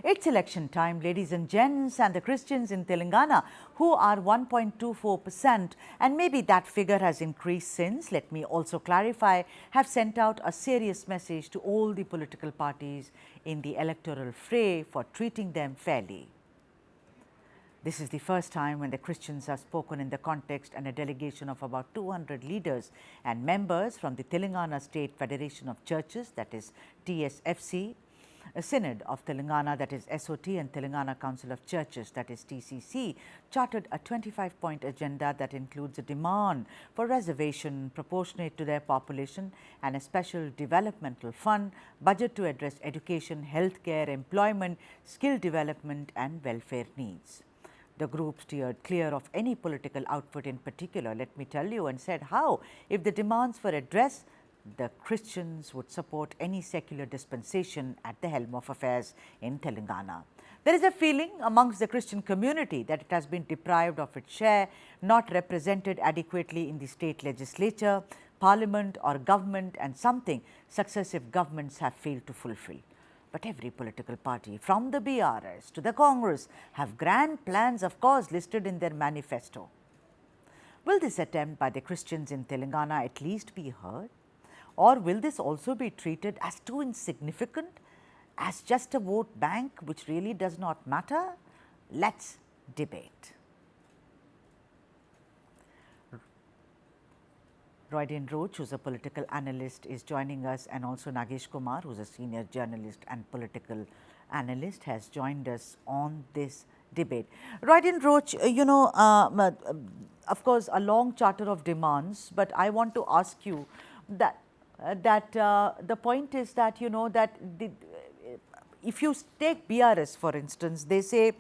It's election time, ladies and gents, and the Christians in Telangana, who are 1.24%, and maybe that figure has increased since, let me also clarify, have sent out a serious message to all the political parties in the electoral fray for treating them fairly. This is the first time when the Christians have spoken in the context, and a delegation of about 200 leaders and members from the Telangana State Federation of Churches, that is TSFC, a Synod of Telangana, that is SOT, and Telangana Council of Churches, that is TCC, charted a 25-point agenda that includes a demand for reservation proportionate to their population and a special developmental fund, budget to address education, healthcare, employment, skill development and welfare needs. The group steered clear of any political outfit in particular, let me tell you, and said how, if the demands were addressed, the Christians would support any secular dispensation at the helm of affairs in Telangana. There is a feeling amongst the Christian community that it has been deprived of its share, not represented adequately in the state legislature, parliament or government, and something successive governments have failed to fulfill. But every political party, from the BRS to the Congress, have grand plans, of course, listed in their manifesto. Will this attempt by the Christians in Telangana at least be heard? Or will this also be treated as too insignificant, as just a vote bank which really does not matter? Let's debate. Roydin Roach, who is a political analyst, is joining us, and also Nagesh Kumar, who is a senior journalist and political analyst, has joined us on this debate. Roydin Roach, of course, a long charter of demands, but I want to ask you that the point is that, if you take BRS, for instance, they say,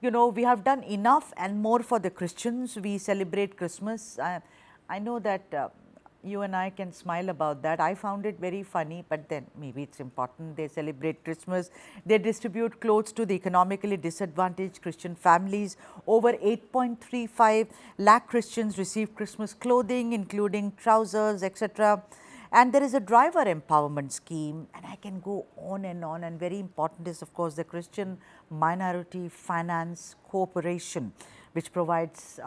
we have done enough and more for the Christians. We celebrate Christmas. I know that you and I can smile about that. I found it very funny, but then maybe it's important. They celebrate Christmas. They distribute clothes to the economically disadvantaged Christian families. Over 8.35 lakh Christians receive Christmas clothing, including trousers, etc. And there is a driver empowerment scheme, and I can go on. And very important is, of course, the Christian Minority Finance Corporation, which provides,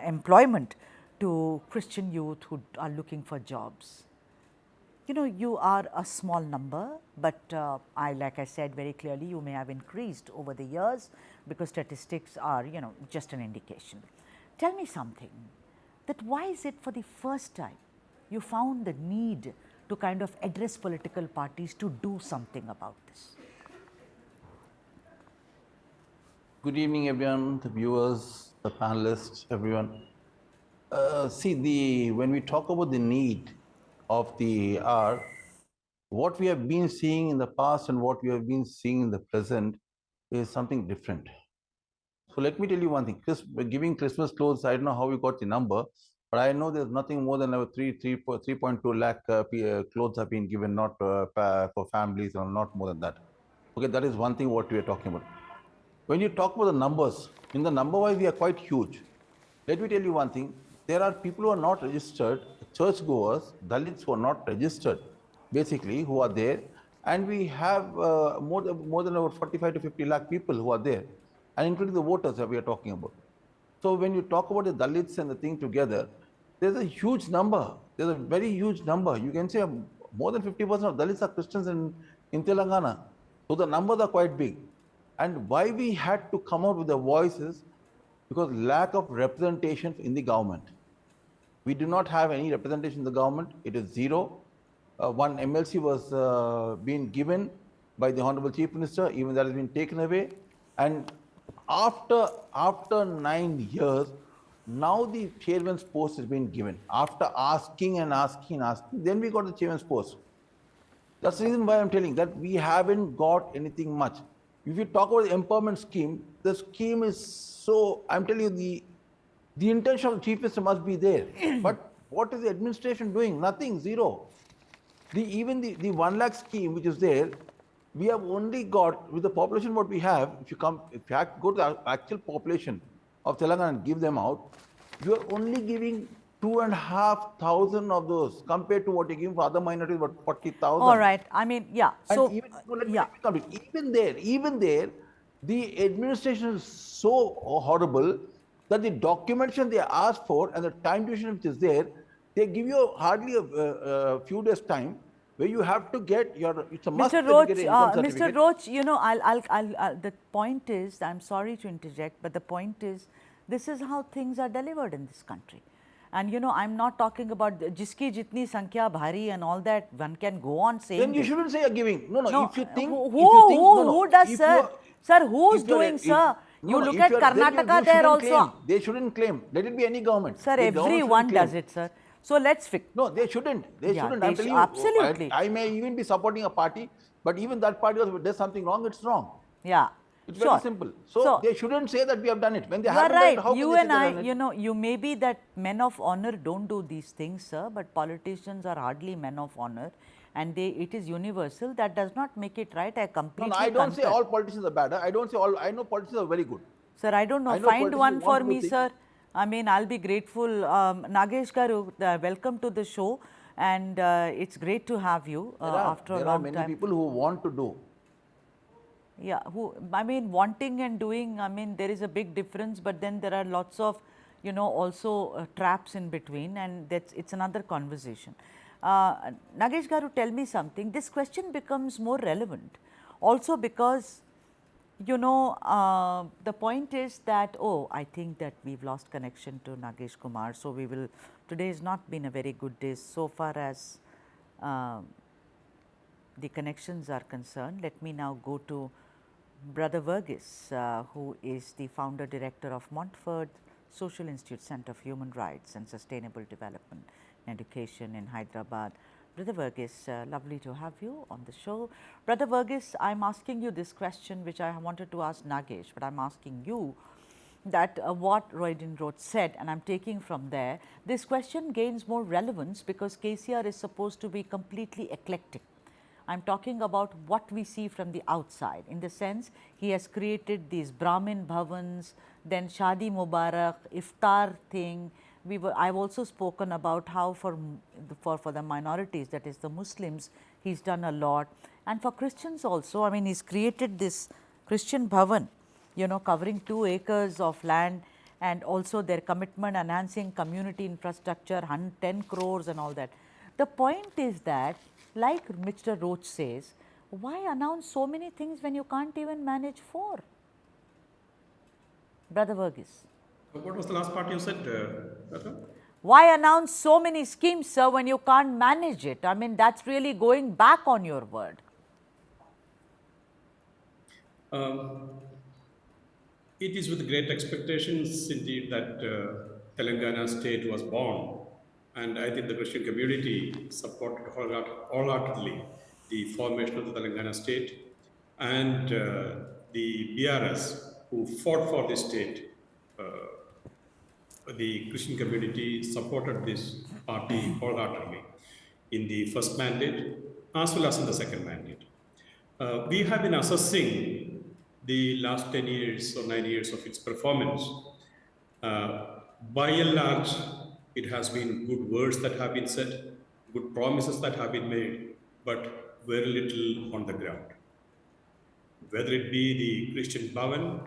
employment to Christian youth who are looking for jobs. You are a small number, but like I said very clearly, you may have increased over the years, because statistics are, just an indication. Tell me something, that why is it for the first time you found the need to kind of address political parties to do something about this? Good evening, everyone, the viewers, the panelists, everyone. When we talk about the need of the hour, what we have been seeing in the past and what we have been seeing in the present is something different. So let me tell you one thing. Giving Christmas clothes, I don't know how we got the number, but I know there's nothing more than 3.2 lakh clothes have been given, not for families, or not more than that. Okay, that is one thing what we are talking about. When you talk about the numbers, in the number wise, we are quite huge. Let me tell you one thing. There are people who are not registered, churchgoers, Dalits who are not registered, basically, who are there. And we have more than about 45 to 50 lakh people who are there, and including the voters that we are talking about. So when you talk about the Dalits and the thing together, there's a huge number. There's a very huge number. You can say more than 50% of Dalits are Christians in Telangana. So the numbers are quite big. And why we had to come out with the voices, because lack of representation in the government. We do not have any representation in the government. It is zero. One MLC was being given by the Honorable Chief Minister, even that has been taken away. And after 9 years, now the chairman's post has been given. After asking, then we got the chairman's post. That's the reason why I'm telling that we haven't got anything much. If you talk about the empowerment scheme, the scheme is so, I'm telling you, the intention of the Chief Minister must be there. But what is the administration doing? Nothing, zero. Even the 1 lakh scheme which is there, we have only got, with the population what we have, if you go to the actual population of Telangana and give them out, you are only giving 2,500 of those compared to what you give for other minorities, about 40,000. All right. I mean, yeah. And So, even, no, let me yeah. complete. Even there, the administration is so horrible that the documentation they ask for and the time duration which is there, they give you hardly a few days time where you have to get your, it's a must Mr. that you get Roach, an income Mr. certificate. Roach, you know, the point is, I'm sorry to interject, but the point is, this is how things are delivered in this country. And you know, I'm not talking about jiski jitni sankhya bhari and all that. One can go on saying Then you this. shouldn't say you're giving. No, No, if you think, who does, if sir? you're, Sir, who's if you're, doing, sir? You look if at you're, then Karnataka you there shouldn't also. claim. They shouldn't claim. Let it be any government. Sir, The government shouldn't everyone claim. does it, sir. So let's fix. No, they shouldn't. They Yeah, shouldn't. they I'm telling you, absolutely. I may even be supporting a party, but even that party does something wrong, it's wrong. Yeah. It's Sure. very simple. So they shouldn't say that we have done it. When they You are haven't done right. it, how can You they say and they've I, done it? you know, you may be that men of honor don't do these things, sir, but politicians are hardly men of honor, and it is universal. That does not make it right. I completely No, I don't say concur. all politicians are bad. I don't say all. I know politicians are very good. Sir, I don't know. I know Find politicians who one want for to do me, things. sir. I mean, I'll be grateful. Nagesh Garu, welcome to the show, and it's great to have you after a long time. There are many people who want to do. Yeah, I mean, wanting and doing, I mean, there is a big difference, but then there are lots of, you know, also traps in between, and it's another conversation. Nagesh Garu, tell me something. This question becomes more relevant also because, you know, the point is that, oh, I think that we've lost connection to Nagesh Kumar, so we will, today has not been a very good day so far as the connections are concerned. Let me now go to Brother Verghese, who is the founder director of Montfort Social Institute Center for Human Rights and Sustainable Development and Education in Hyderabad. Brother Verghese, lovely to have you on the show. Brother Verghese, I am asking you this question which I wanted to ask Nagesh, but I am asking you that what Roydin Roach said, and I am taking from there, this question gains more relevance because KCR is supposed to be completely eclectic. I am talking about what we see from the outside, in the sense he has created these Brahmin bhavans, then Shadi Mubarak, iftar thing. I have also spoken about how for the minorities, that is the Muslims, he has done a lot, and for Christians also. I mean, he has created this Christian bhavan, you know, covering 2 acres of land, and also their commitment enhancing community infrastructure, 10 crores and all that. The point is that, like Mr. Roach says, why announce so many things when you can't even manage 4? Brother Verghese. What was the last part you said, Doctor? Why announce so many schemes, sir, when you can't manage it? I mean, that's really going back on your word. It is with great expectations indeed that Telangana state was born, and I think the Christian community supported wholeheartedly the formation of the Telangana state, and the BRS who fought for the state. The Christian community supported this party wholeheartedly in the first mandate as well as in the second mandate. We have been assessing the last 10 years or 9 years of its performance. By and large, it has been good words that have been said, good promises that have been made, but very little on the ground. Whether it be the Christian Bhavan,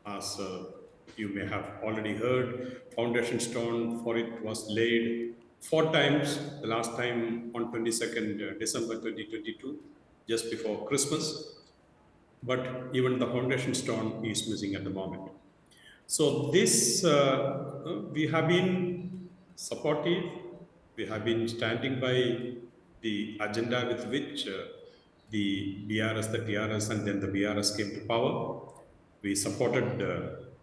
as you may have already heard, foundation stone for it was laid 4 times, the last time on 22nd December 2022, just before Christmas. But even the foundation stone is missing at the moment. So this, we have been supportive, we have been standing by the agenda with which the BRS, the TRS, and then the BRS came to power. We supported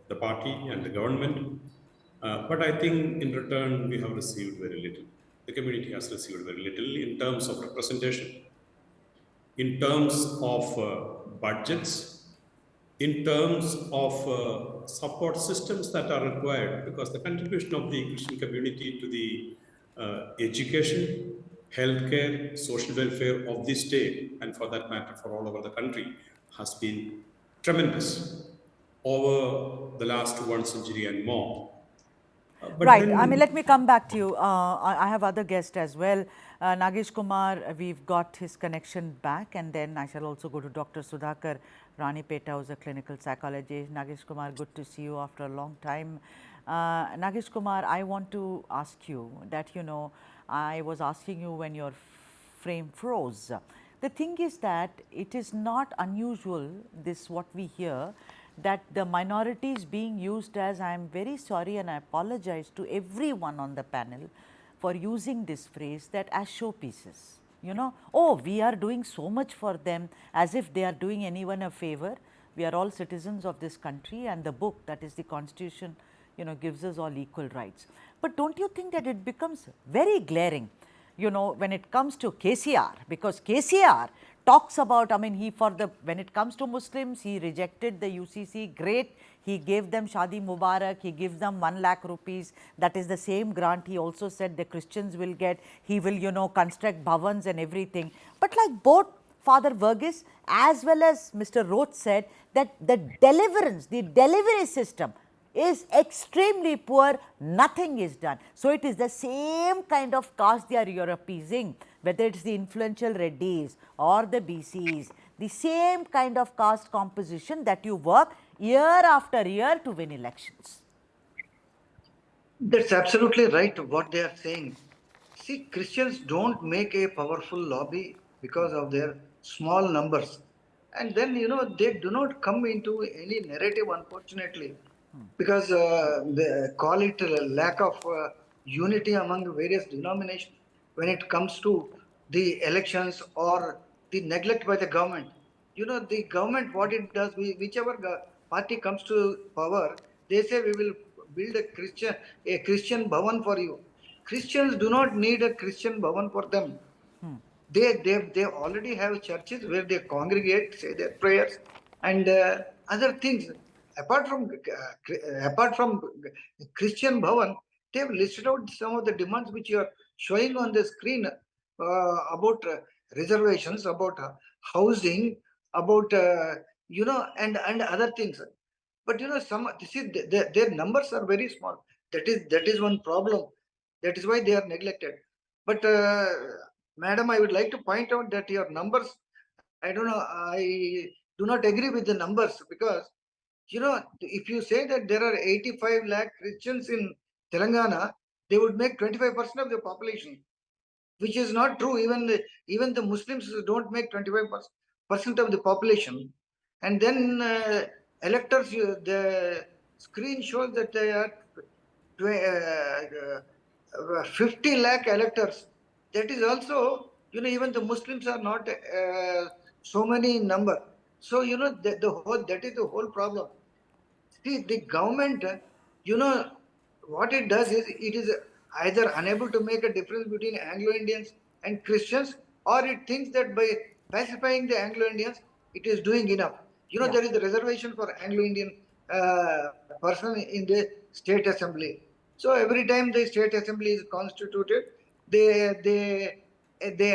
the party and the government, but I think in return we have received very little. The community has received very little in terms of representation, in terms of budgets, in terms of support systems that are required, because the contribution of the Christian community to the education, healthcare, social welfare of the state, and for that matter for all over the country, has been tremendous over the last 1 century and more. But Right. I mean, then let me come back to you. I have other guests as well. Nagesh Kumar, we've got his connection back, and then I shall also go to Dr. Sudhakar Ranipeta, who's a clinical psychologist. Nagesh Kumar, good to see you after a long time. Nagesh Kumar, I want to ask you that, I was asking you when your frame froze. The thing is that it is not unusual, this what we hear, that the minority is being used as, I am very sorry and I apologize to everyone on the panel for using this phrase, that as showpieces. Oh, we are doing so much for them, as if they are doing anyone a favor. We are all citizens of this country, and the book, that is the constitution, gives us all equal rights. But don't you think that it becomes very glaring, when it comes to KCR, because KCR talks about, I mean, when it comes to Muslims, he rejected the UCC, great, he gave them Shadi Mubarak, he gives them 1 lakh rupees, that is the same grant he also said the Christians will get, he will, construct bhavans and everything. But like both Father Verghese as well as Mr. Roach said, that the delivery system is extremely poor, nothing is done. So, it is the same kind of caste they are appeasing, whether it is the influential Reddys or the BCs, the same kind of caste composition that you work year after year to win elections. That's absolutely right what they are saying. See, Christians don't make a powerful lobby because of their small numbers. And then, they do not come into any narrative, unfortunately, because they call it a lack of unity among various denominations when it comes to the elections or the neglect by the government. The government, what it does, whichever party comes to power, they say we will build a Christian bhavan for you. Christians do not need a Christian bhavan for them. They already have churches where they congregate, say their prayers, and other things. Apart from Christian bhavan, they have listed out some of the demands which you are showing on the screen about reservations, about housing, about and other things. But their numbers are very small. That is one problem. That is why they are neglected. But madam, I would like to point out that your numbers, I don't know, I do not agree with the numbers, because if you say that there are 85 lakh Christians in Telangana, they would make 25% of the population, which is not true. Even the Muslims don't make 25% of the population. And then electors, the screen shows that they are 50 lakh electors. That is also, even the Muslims are not so many in number. So, that is the whole problem. See, the government, what it does is, it is either unable to make a difference between Anglo-Indians and Christians, or it thinks that by pacifying the Anglo-Indians, it is doing enough. Yeah. There is a reservation for Anglo-Indian person in the state assembly. So every time the state assembly is constituted, they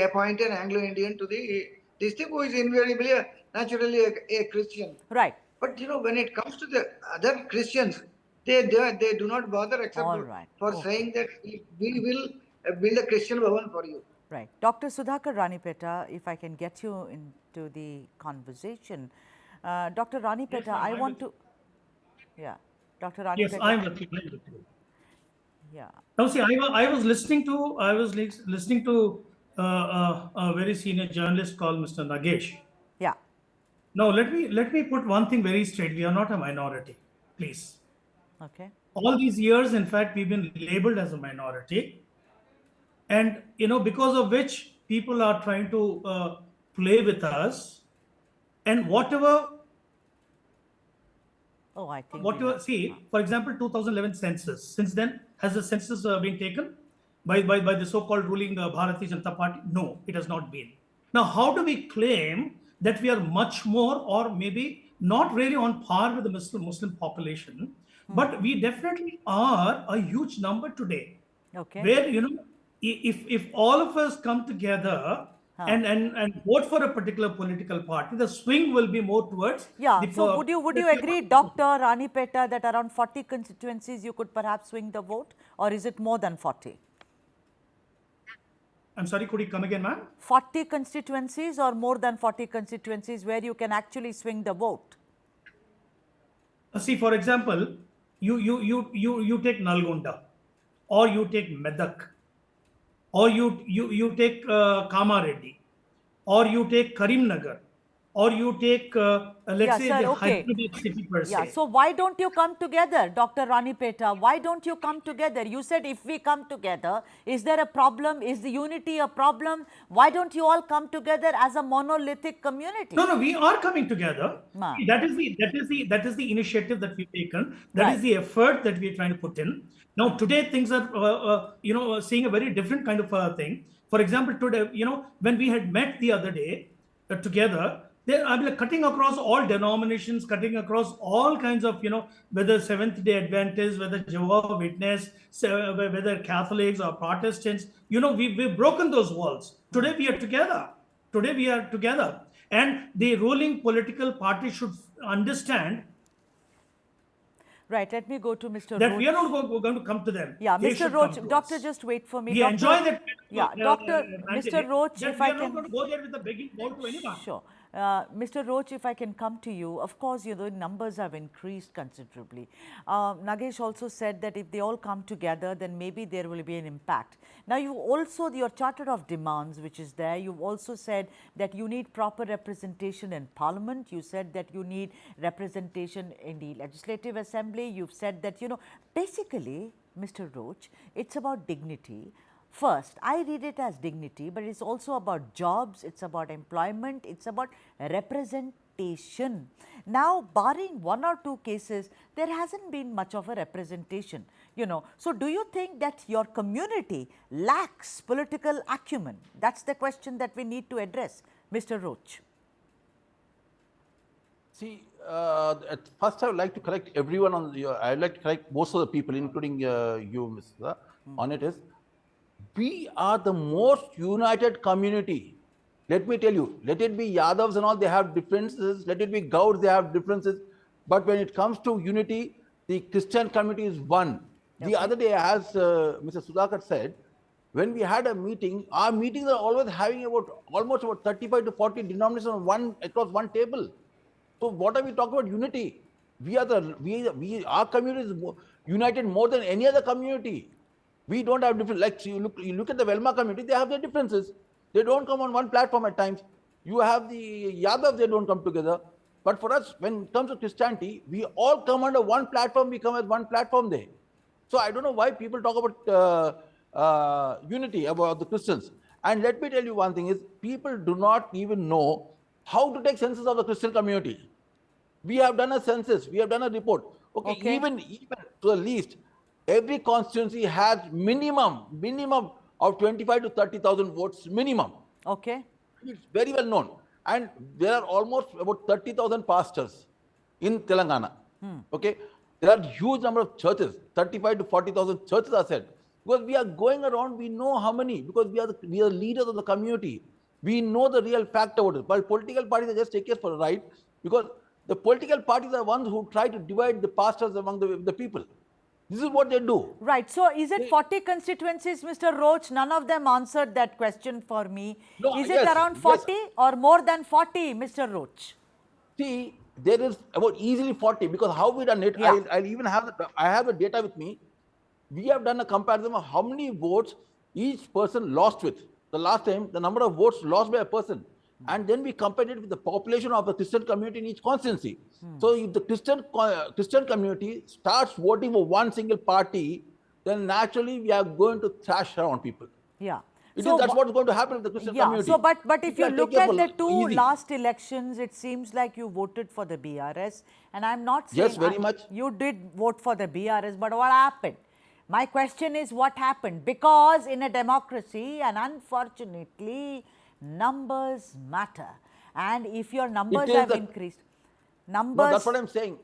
appoint an Anglo-Indian to this thing, who is invariably naturally a Christian. Right. But when it comes to the other Christians, they do not bother, except All right. for Okay. saying that we will build a Christian bhavan for you. Right. Dr. Sudhakar Ranipeta, if I can get you into the conversation. Dr. Ranipeta, Yes, ma'am, I I'm want with to, yeah, Dr. Yes, Ranipeta, I'm with you. yeah, Now, see, I was listening to a very senior journalist called Mr. Nagesh. yeah, Now, let me put one thing very straight. We are not a minority, please. okay, All these years, in fact, we've been labeled as a minority, and because of which people are trying to play with us, and oh, I think we whatever, lost, see, for example, 2011 census. Since then, has the census been taken by the so-called ruling Bharatiya Janata Party? No, it has not been. Now, how do we claim that we are much more, or maybe not really on par with the Muslim population, but we definitely are a huge number today, okay, where if all of us come together and vote for a particular political party, the swing will be more towards Yeah, the. so would you agree, Dr. Ranipeta, that around 40 constituencies you could perhaps swing the vote, or is it more than 40? I'm sorry, could you come again, ma'am? 40 constituencies or more than 40 constituencies where you can actually swing the vote? See, for example, you take Nalgonda, or you take Medak, or you take Kamareddy, or you take Karimnagar, or you take let's Yeah, say sir, the okay. Hyderabad city per Yeah, se. so why don't you come together, Dr. Ranipeta? Why don't you come together? You said if we come together, is there a problem? Is the unity a problem? Why don't you all come together as a monolithic community? No, we are coming together. Ma. That is the initiative that we've taken. That is Right. the effort that we're trying to put in. Now today things are seeing a very different kind of thing. For example, today when we had met the other day together, I mean, cutting across all denominations, cutting across all kinds of whether Seventh Day Adventists, whether Jehovah's Witness, whether Catholics or Protestants, we've broken those walls. Today we are together. Today we are together, and the ruling political party should understand Right, let me go to Mr. that Roach. we are not going to come to them. Yeah, They Mr. should Roach, come to doctor, us. just wait for me. We Doctor, enjoy that. Yeah, Doctor, Mr. Roach, that if we I are not can. going to go there with a begging bowl to anyone. Sure. Mr. Roach, if I can come to you, of course, numbers have increased considerably. Nagesh also said that if they all come together, then maybe there will be an impact. Now, you also, your Charter of Demands, which is there, you've also said that you need proper representation in Parliament. You said that you need representation in the Legislative Assembly. You've said that, basically, Mr. Roach, it's about dignity. First, I read it as dignity, but it's also about jobs, it's about employment, it's about representation. Now, barring one or two cases, there hasn't been much of a representation, So, do you think that your community lacks political acumen? That's the question that we need to address, Mr. Roach. See, at first I would like to correct everyone I would like to correct most of the people, including you, Mr. On it is, we are the most united community. Let me tell you, let it be Yadavs and all, they have differences. Let it be Gauds, they have differences. But when it comes to unity, the Christian community is one. The other day, as Mr. Sudhakar said, when we had a meeting, our meetings are always having almost about 35 to 40 denominations across one table. So what are we talking about unity? Our community is united more than any other community. We don't have different, like you look at the Velma community, they have their differences. They don't come on one platform at times. You have the Yadav, they don't come together. But for us, when it comes to Christianity, we all come under one platform, we come as one platform there. So I don't know why people talk about unity, about the Christians. And let me tell you one thing is, people do not even know how to take census of the Christian community. We have done a census, we have done a report. Okay. Even to the least, every constituency has minimum of 25 to 30,000 votes minimum. Okay. It's very well known. And there are almost about 30,000 pastors in Telangana. Okay. There are huge number of churches, 35 to 40,000 churches are said. Because we are going around, we know how many, because we are leaders of the community. We know the real fact about it. But political parties are just take it for a ride, because the political parties are ones who try to divide the pastors among the people. This is what they do. Right. So, is it 40 constituencies, Mr. Roach? None of them answered that question for me. No, is yes, it around 40 or more than 40, Mr. Roach? See, there is about easily 40, because how we done it, Yeah. I'll even have I have the data with me. We have done a comparison of how many votes each person lost with. The last time, the number of votes lost by a person. And then we compared it with the population of the Christian community in each constituency. So if the Christian community starts voting for one single party, then naturally we are going to thrash around people. Yeah. That's what's going to happen with the Christian community. So, but if you look at the two easy. last elections, it seems like you voted for the BRS. And I'm not saying Yes, very much. You did vote for the BRS, but what happened? My question is what happened? Because in a democracy, and unfortunately, numbers matter. And if your numbers have increased, No, that's what I'm saying.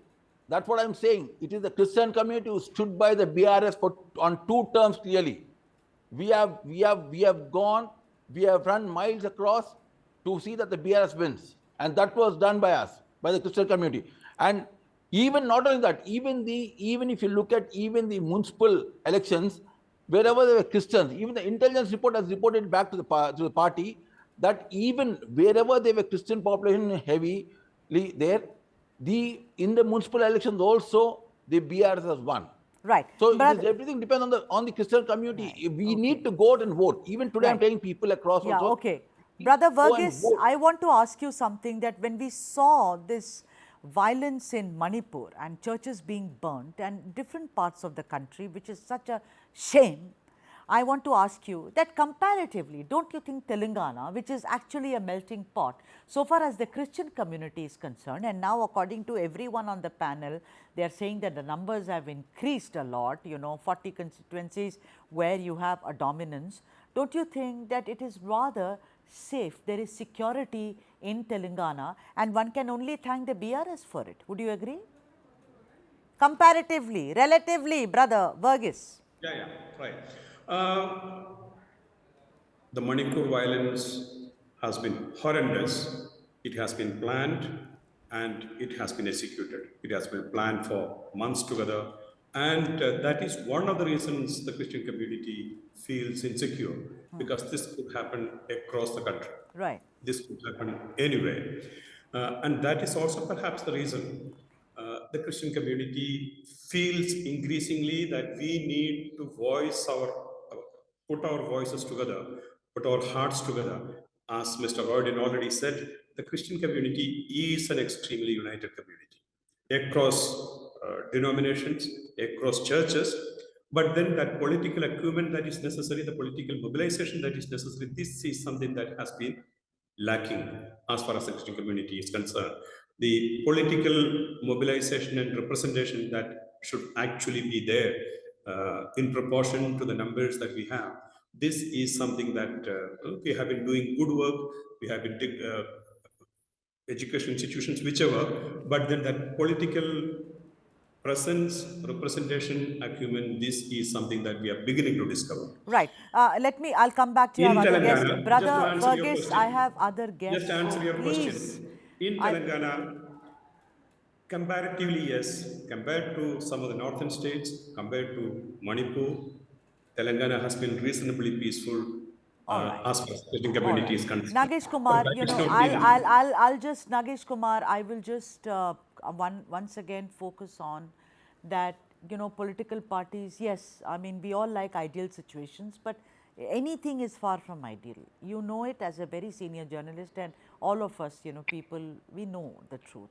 That's what I'm saying. It is the Christian community who stood by the BRS on two terms clearly. We have gone we have run miles across to see that the BRS wins. And that was done by us, by the Christian community. And even not only that, even if you look at even the municipal elections, wherever there were Christians, even the intelligence report has reported back to the party that even wherever there were Christian population heavily there, in the municipal elections also the BRS has won. Right. So But everything depends on the Christian community. Right. We Okay. need to go out and vote. Even today, I'm Right. taking people across Yeah, also. okay. Please Brother go and Verghese, vote. I want to ask you something, that when we saw this violence in Manipur and churches being burnt and different parts of the country, which is such a shame, I want to ask you that comparatively, don't you think Telangana, which is actually a melting pot, so far as the Christian community is concerned, and now according to everyone on the panel, they are saying that the numbers have increased a lot, 40 constituencies where you have a dominance. Don't you think that it is rather safe, there is security in Telangana, and one can only thank the BRS for it? Would you agree? Comparatively, relatively, Brother Verghese. Yeah, right. Uh, the Manipur violence has been horrendous. It has been planned and it has been executed. It has been planned for months together. And that is one of the reasons the Christian community feels insecure, because this could happen across the country. Right. This could happen anywhere. And that is also perhaps the reason the Christian community feels increasingly that we need to put our voices together, put our hearts together. As Mr. Roydin already said, the Christian community is an extremely united community across denominations, across churches. But then that political acumen that is necessary, the political mobilization that is necessary, this is something that has been lacking as far as the Christian community is concerned. The political mobilization and representation that should actually be there in proportion to the numbers that we have. This is something that we have been doing good work. We have been education institutions, whichever, but then that political presence, representation, acumen, this is something that we are beginning to discover. Right. I'll come back to you. I In have other guests. Telangana, just to Brother answer your Verghese, I question, have other guests. just to answer So your please. question, in Telangana, comparatively, yes, compared to some of the northern states, compared to Manipur, Telangana has been reasonably peaceful All right. as far as the Christian All community right. is concerned. Nagesh But Kumar, that is not the enough. I'll just, Nagesh Kumar, I will just once again focus on that, political parties, yes, I mean, we all like ideal situations, but anything is far from ideal. You know it as a very senior journalist, and all of us, people, we know the truth.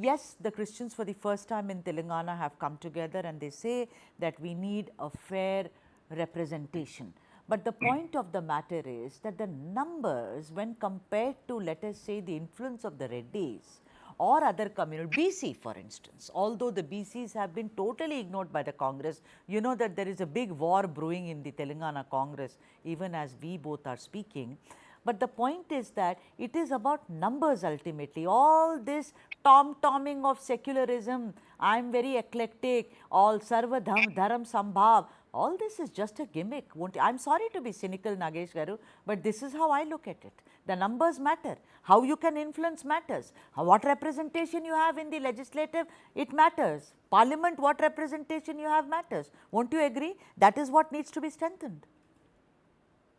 Yes, the Christians for the first time in Telangana have come together and they say that we need a fair representation. But the point of the matter is that the numbers, when compared to, let us say, the influence of the Reddys or other communities, BC for instance, although the BCs have been totally ignored by the Congress, you know that there is a big war brewing in the Telangana Congress, even as we both are speaking. But the point is that it is about numbers ultimately. All this tom-tomming of secularism, I am very eclectic, all sarva dharam sambhav, all this is just a gimmick. I'm sorry to be cynical, Nagesh Garu, but this is how I look at it. The numbers matter. How you can influence matters. What representation you have in the legislative, it matters. Parliament, what representation you have matters. Won't you agree? That is what needs to be strengthened.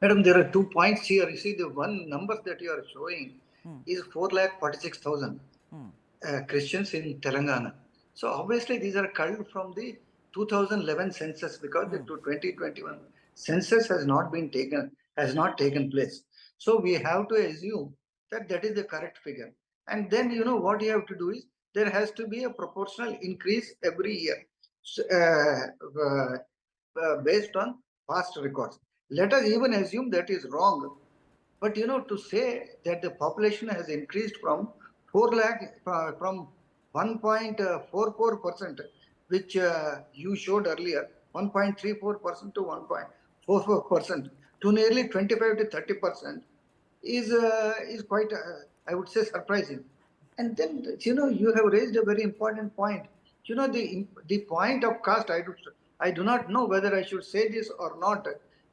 Madam, there are 2 points here. You see, the one number that you are showing is 4,46,000 Christians in Telangana. So obviously these are culled from the 2011 census, because the 2021 census has not taken place. So we have to assume that that is the correct figure. And then what you have to do is there has to be a proportional increase every year based on past records. Let us even assume that is wrong. But to say that the population has increased from 4 lakh from 1.44%, which you showed earlier, 1.34% to 1.44%, to nearly 25 to 30% is quite, I would say, surprising. And then you have raised a very important point. The point of caste, I do not know whether I should say this or not.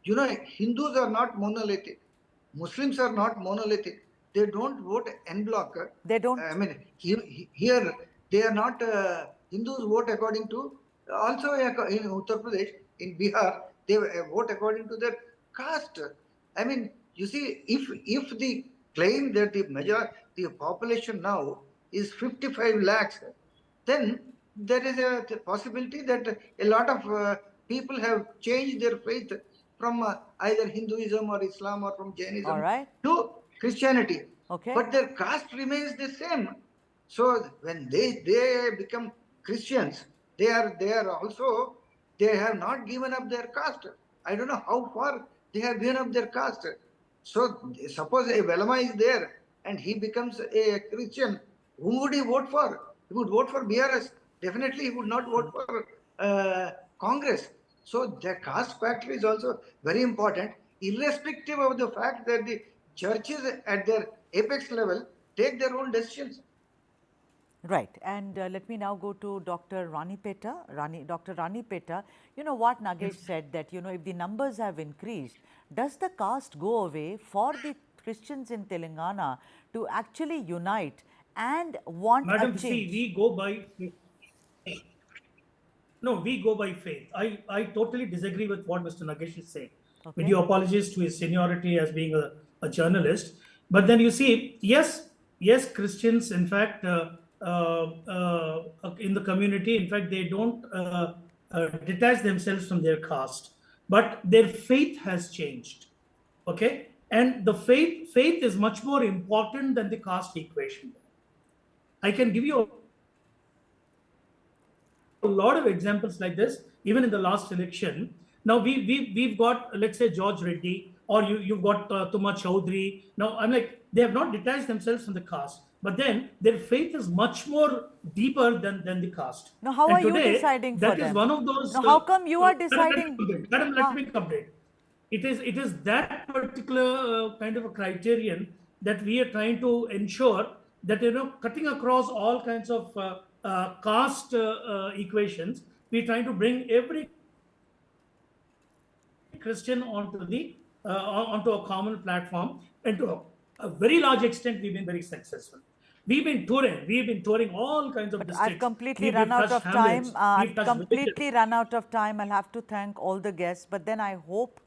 Hindus are not monolithic. Muslims are not monolithic. They don't vote en bloc. They don't. I mean, here they are not Hindus vote according to also in Uttar Pradesh, in Bihar, they vote according to their caste. I mean, you see, if the claim that the population now is 55 lakhs, then there is a possibility that a lot of people have changed their faith from either Hinduism or Islam or from All Jainism right. to Christianity. Okay. But their caste remains the same. So when they become Christians, they are also, they have not given up their caste. I don't know how far they have given up their caste. So suppose a Velama is there and he becomes a Christian, whom would he vote for? He would vote for BRS. Definitely he would not vote for Congress. So the caste factor is also very important, irrespective of the fact that the churches at their apex level take their own decisions. Right. And let me now go to Dr. Ranipeta. Dr. Ranipeta, you know what Nagesh said, that, you know, if the numbers have increased, does the caste go away for the Christians in Telangana to actually unite and want a Madam, change? see, we go by no, we go by faith. I totally disagree with what Mr. Nagesh is saying. Okay. With due apologies to his seniority as being a journalist, but then you see, yes, Christians, in fact, in the community, in fact, they don't detach themselves from their caste, but their faith has changed. Okay, and the faith is much more important than the caste equation. I can give you a lot of examples like this, even in the last election. Now we've got, let's say, George Reddy, or you've got Tuma Chaudhary. Now I'm like, they have not detached themselves from the caste, but then their faith is much more deeper than the caste. Now, how And are you today, deciding that for is them? one of those. Now, how come you are Madam, deciding? let me complete. It is that particular kind of a criterion that we are trying to ensure that, you know, cutting across all kinds of caste equations, we're trying to bring every Christian onto a common platform, and to a very large extent, we've been very successful. We've been touring all kinds of But I've districts. completely We've run out touched of time. hamlets. We've touched villages. I'll have to thank all the guests, but then I hope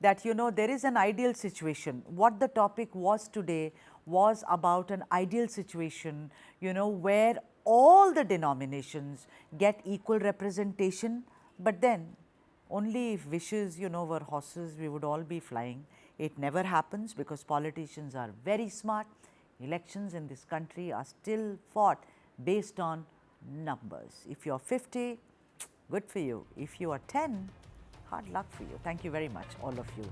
that, you know, there is an ideal situation. What the topic was today was about an ideal situation, you know, where all the denominations get equal representation, but then only if wishes, you know, were horses, we would all be flying. It never happens because politicians are very smart. Elections in this country are still fought based on numbers. If you're 50, good for you. If you are 10, hard luck for you. Thank you very much, all of you.